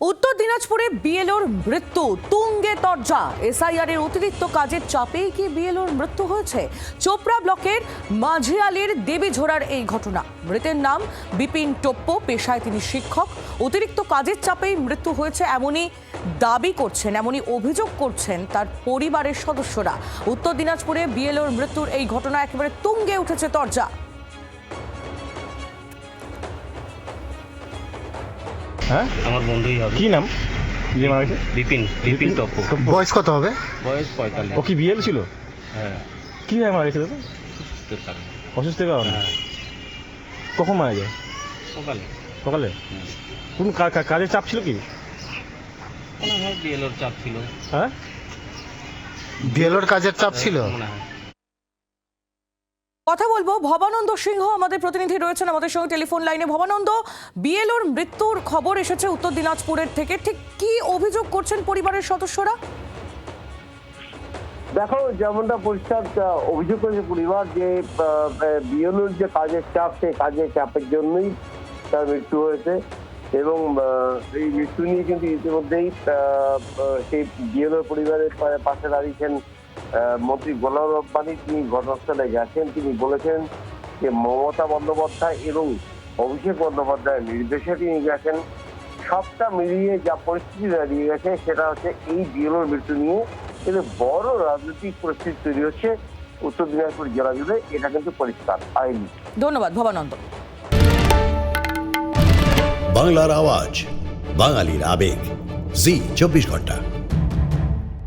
উত্তর দিনাজপুরে বিএলওর মৃত্যু তুঙ্গে তরজা। এসআইআর এর অতিরিক্ত কাজের চাপেই কি বিএলওর মৃত্যু হয়েছে? চোপড়া ব্লকের মাঝিয়ালির দেবীঝোড়ার এই ঘটনা। মৃতের নাম বিপিন টোপ্পো, পেশায় তিনি শিক্ষক। অতিরিক্ত কাজের চাপেই মৃত্যু হয়েছে এমনই দাবি করছেন, এমনই অভিযোগ করছেন তার পরিবারের সদস্যরা। উত্তর দিনাজপুরে বিএলওর মৃত্যুর এই ঘটনা একেবারে তুঙ্গে উঠেছে তরজা। হ্যাঁ, আমার বন্ধুই হবে। কি নাম? বিপিন টপ্পো। বয়স কত হবে? বয়স 45। ও কি বিএল ছিল? হ্যাঁ। কি হয়ে মারা গেছিল? অসুস্থের কারণে? হ্যাঁ, কখন মারা যায়? সকালে। সকালে? কোন কাজের চাপ ছিল কি? মনে হয় বিএলওর চাপ ছিল। হ্যাঁ, বিএলওর কাজের চাপ ছিল। মনে হয়। কথা বলবো ভবানন্দ সিংহ, আমাদের প্রতিনিধি রয়েছেন আমাদের সঙ্গে টেলিফোন লাইনে। ভবানন্দ, বিএলওর মৃত্যুর খবর এসেছে উত্তর দিনাজপুরের থেকে, ঠিক কি অভিযোগ করছেন পরিবারের সদস্যরা? দেখো, যেমনটা পরিষ্কার অভিযোগ করেছে পরিবার যে বিএলওর যে কাজের চাপ, সেই কাজের চাপের জন্যই তার মৃত্যু হয়েছে। এবং এই মৃত্যু নিয়ে কিন্তু ইতিমধ্যেই সেই বিএলওর পরিবারের পাশে দাঁড়িয়েছেন মন্ত্রী গোলাম রব্বানী। তিনি ঘটনাস্থলে গেছেন, তিনি বলেছেন যে মমতা বন্দ্যোপাধ্যায় এবং অভিষেক বন্দ্যোপাধ্যায়ের নির্দেশে তিনি গেছেন। সবটা মিলিয়ে যা পরিস্থিতি দাঁড়িয়ে গেছে সেটা হচ্ছে এই বিএলওর মৃত্যু নিয়ে কিন্তু বড় রাজনৈতিক পরিস্থিতি তৈরি হচ্ছে উত্তর দিনাজপুর জেলা জুড়ে। এটা কিন্তু পরিষ্কার আইনি। ধন্যবাদ ভবানন্দ। বাংলার আওয়াজ, বাঙালির আবেগ, জি 24 ঘন্টা।